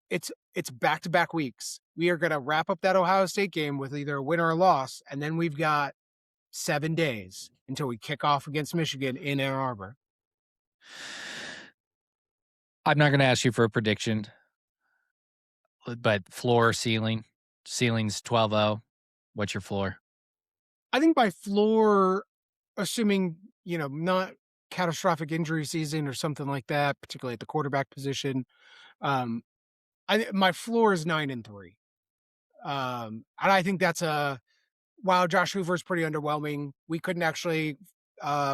it's back-to-back weeks. We are going to wrap up that Ohio State game with either a win or a loss, and then we've got 7 days until we kick off against Michigan in Ann Arbor. I'm not going to ask you for a prediction. but floor, ceiling. Ceiling's 12-0. What's your floor? I think by floor, assuming, not catastrophic injury season or something like that, particularly at the quarterback position, um, my floor is 9-3. And I think that's while Josh Hoover's pretty underwhelming, we couldn't actually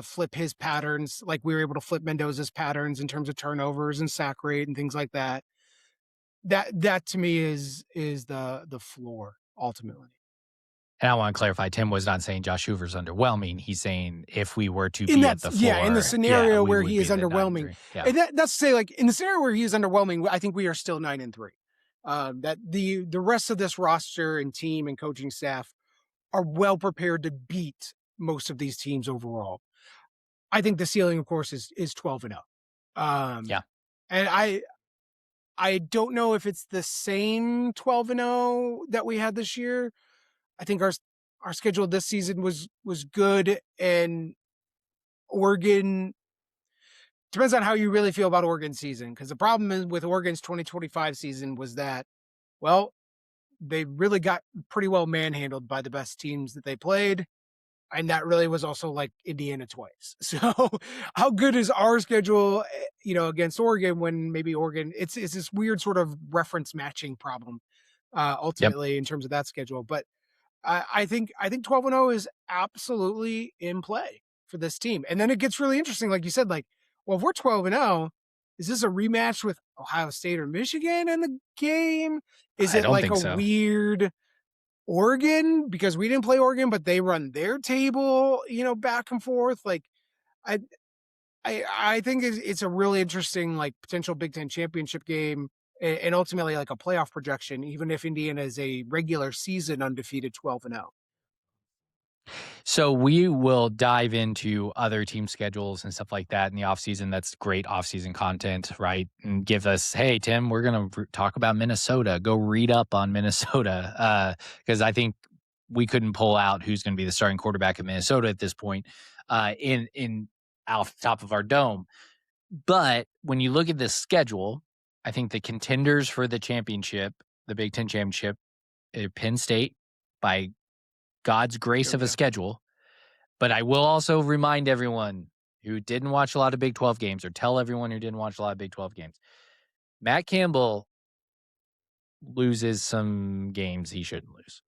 flip his patterns like we were able to flip Mendoza's patterns in terms of turnovers and sack rate and things like that. That to me is the floor ultimately. And I want to clarify, Tim was not saying Josh Hoover's underwhelming. He's saying if we were to In be that, at the floor, yeah, in the scenario we where would he be is the underwhelming, 9-3. Yeah. and that's to say, like in the scenario where he is underwhelming, I think we are still 9-3. That the rest of this roster and team and coaching staff are well prepared to beat most of these teams overall. I think the ceiling, of course, is 12-0. Yeah. And I don't know if it's the same 12-0 that we had this year. I think our schedule this season was good, and Oregon depends on how you really feel about Oregon's season. Because the problem is with Oregon's 2025 season was that, well, they really got pretty well manhandled by the best teams that they played. And that really was also like Indiana twice. So how good is our schedule, against Oregon when maybe Oregon, it's this weird sort of reference matching problem, Yep. ultimately in terms of that schedule. But I think 12-0 is absolutely in play for this team. And then it gets really interesting. Like you said, like, well, if we're 12-0, is this a rematch with Ohio State or Michigan in the game? Is I it don't like think a so. weird Oregon because we didn't play Oregon, but they run their table, back and forth? Like, I I think it's a really interesting, like, potential Big Ten championship game and ultimately like a playoff projection, even if Indiana is a regular season undefeated 12-0. So we will dive into other team schedules and stuff like that in the offseason. That's great offseason content, right? And give us, hey, Tim, we're going to talk about Minnesota. Go read up on Minnesota. Because I think we couldn't pull out who's going to be the starting quarterback in Minnesota at this point in off the top of our dome. But when you look at this schedule, I think the contenders for the championship, the Big Ten championship, Penn State, by God's grace Oh, of a yeah. schedule. But I will also remind everyone who didn't watch a lot of Big 12 games, or tell everyone who didn't watch a lot of Big 12 games, Matt Campbell loses some games he shouldn't lose,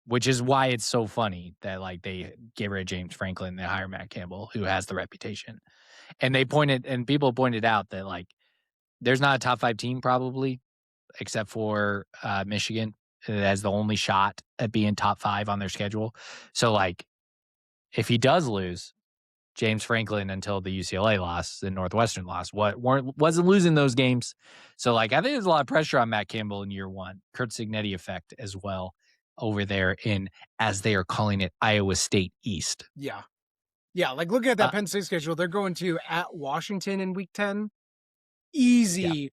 which is why it's so funny that like they get rid of James Franklin and they hire Matt Campbell, who has the reputation. And people pointed out that like there's not a top 5 team probably except for Michigan that has the only shot at being top 5 on their schedule. So like if he does lose, James Franklin until the UCLA loss, the Northwestern loss, wasn't losing those games. So like I think there's a lot of pressure on Matt Campbell in year one. Curt Cignetti effect as well over there in, as they are calling it, Iowa State East. Yeah. Yeah. Like looking at that Uh, Penn State schedule, they're going to at Washington in week 10. yeah. Easy.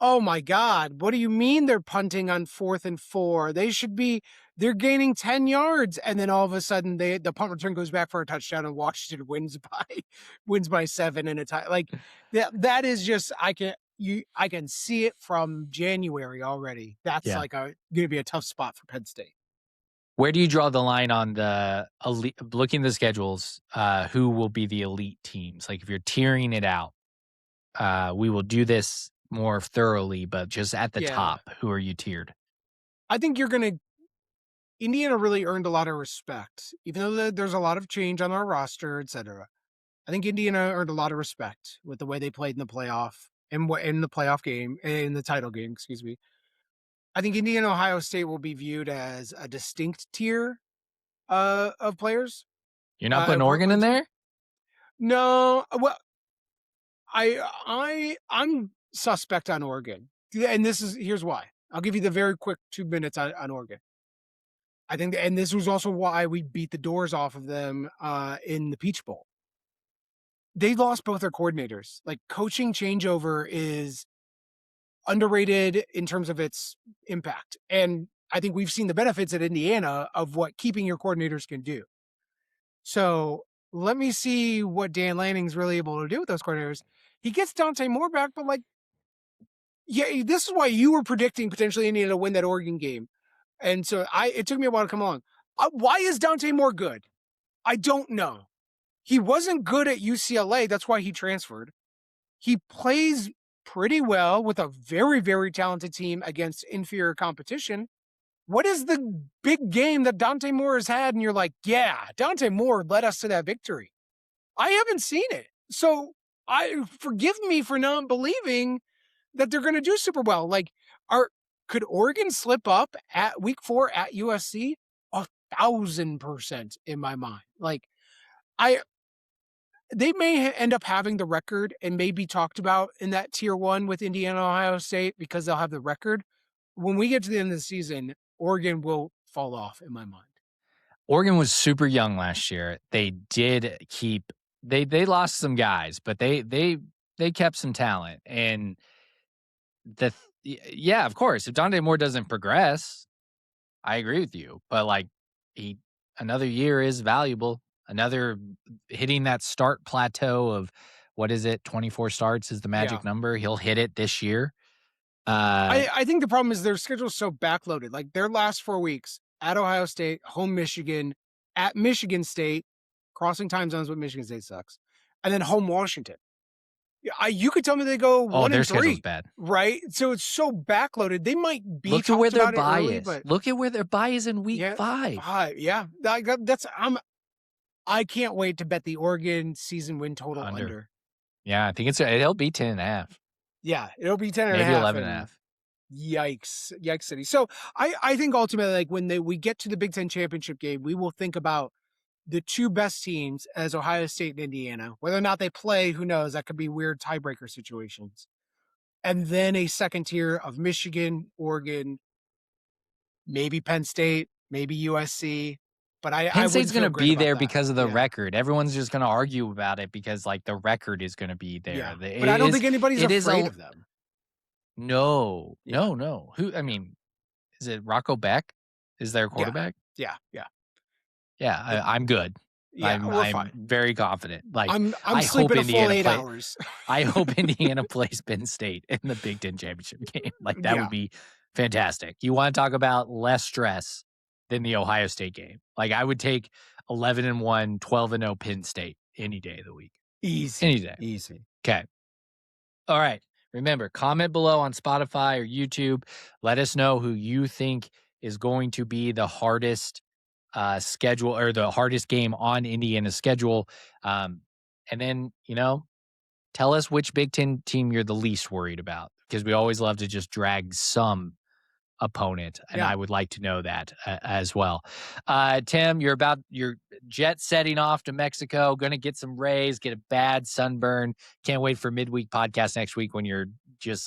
Oh my God. What do you mean they're punting on 4th and 4? They're gaining 10 yards. And then all of a sudden the punt return goes back for a touchdown and Washington wins by 7 in a tie. Like that is just, I can see it from January already. That's Yeah. like going to be a tough spot for Penn State. Where do you draw the line on the elite, looking at the schedules, who will be the elite teams? Like if you're tiering it out, we will do this more thoroughly, but just at the Yeah. top, who are you tiered? I think Indiana really earned a lot of respect, even though there's a lot of change on our roster, etc. I think Indiana earned a lot of respect with the way they played in the playoff and in the playoff game, in the title game, excuse me. I think Indiana Ohio State will be viewed as a distinct tier of players. You're not putting Oregon in Let's there? no, well, I'm suspect on Oregon, and here's why. I'll give you the very quick 2 minutes on Oregon. I think, and this was also why we beat the doors off of them in the Peach Bowl. They lost both their coordinators. Like coaching changeover is underrated in terms of its impact. And I think we've seen the benefits at Indiana of what keeping your coordinators can do. So let me see what Dan Lanning's really able to do with those coordinators. He gets Dante Moore back, but like Yeah, this is why you were predicting potentially Indiana to win that Oregon game. And so it took me a while to come along. Why is Dante Moore good? I don't know. He wasn't good at UCLA. That's why he transferred. He plays pretty well with a very, very talented team against inferior competition. What is the big game that Dante Moore has had? And you're like, yeah, Dante Moore led us to that victory. I haven't seen it. So forgive me for not believing that they're going to do super well. Like, could Oregon slip up at week 4 at USC? 1,000% in my mind. Like, they may end up having the record and may be talked about in that tier 1 with Indiana, Ohio State, because they'll have the record. When we get to the end of the season, Oregon will fall off in my mind. Oregon was super young last year. They did keep they lost some guys, but they kept some talent. And yeah, of course, if Dante Moore doesn't progress, I agree with you. But like another year is valuable. Another hitting that start plateau of what is it? 24 starts is the magic number. He'll hit it this year. I think the problem is their schedule is so backloaded. Like their last 4 weeks at Ohio State, home Michigan, at Michigan State, crossing time zones with Michigan State sucks, and then home Washington. You could tell me they go 1 their and 3, schedule's bad, right? So it's so backloaded. They might be. Look at where their bye is. Look at where their bye is in week 5. Yeah, I can't wait to bet the Oregon season win total under. Yeah, I think it'll be 10.5. Yeah, it'll be 10.5. Maybe 11.5. Yikes city. So I think ultimately, like when we get to the Big Ten championship game, we will think about the 2 best teams as Ohio State and Indiana. Whether or not they play, who knows? That could be weird tiebreaker situations. And then a second tier of Michigan, Oregon, maybe Penn State, maybe USC. But Penn State's going to be there because of the record. Everyone's just going to argue about it because like the record is going to be there. Yeah. But I don't think anybody's afraid of them. No. Who? I mean, is it Rocco Beck? Is their quarterback? Yeah. I'm good. Yeah, I'm fine. Very confident. Like I'm sleeping a full 8 hours. I hope Indiana plays Penn State in the Big Ten championship game. Like that would be fantastic. You want to talk about less stress than the Ohio State game? Like I would take 11-1, 12-0 Penn State any day of the week. Easy. Any day. Easy. Okay. All right. Remember, comment below on Spotify or YouTube. Let us know who you think is going to be the hardest schedule or the hardest game on Indiana's schedule. And then, tell us which Big Ten team you're the least worried about, because we always love to just drag some opponent, and I would like to know that as well. Tim, you're jet setting off to Mexico, going to get some rays, get a bad sunburn. Can't wait for midweek podcast next week when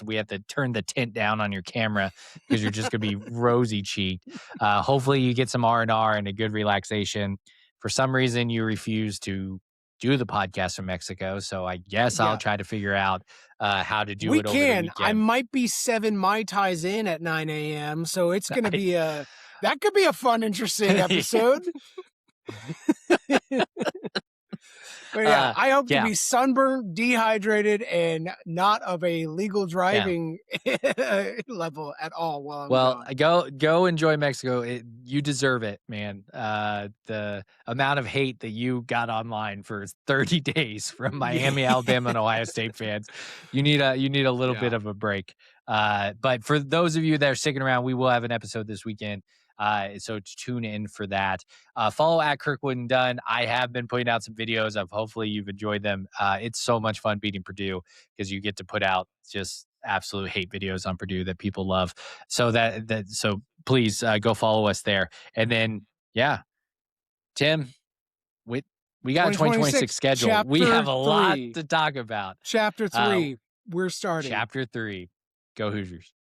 we have to turn the tint down on your camera because you're just going to be rosy cheeked. Hopefully you get some R&R and a good relaxation. For some reason you refuse to do the podcast from Mexico, so I guess I'll try to figure out how to do it over the weekend. I might be 7 Mai Tais in at 9 a.m., so it's going to be that could be a fun, interesting episode. But I hope to be sunburned, dehydrated, and not of a legal driving level at all while I'm gone. Go enjoy Mexico. You deserve it, man. The amount of hate that you got online for 30 days from Miami, Alabama, and Ohio State fans, you need a little bit of a break. But for those of you that are sticking around, we will have an episode this weekend. So tune in for that. Follow at Kirkwood and Dunn. I have been putting out some videos of, hopefully you've enjoyed them. It's so much fun beating Purdue because you get to put out just absolute hate videos on Purdue that people love. So so please go follow us there. And then, Tim, we got a 2026 schedule. We have a lot to talk about. Chapter 3, we're starting. Chapter 3. Go Hoosiers.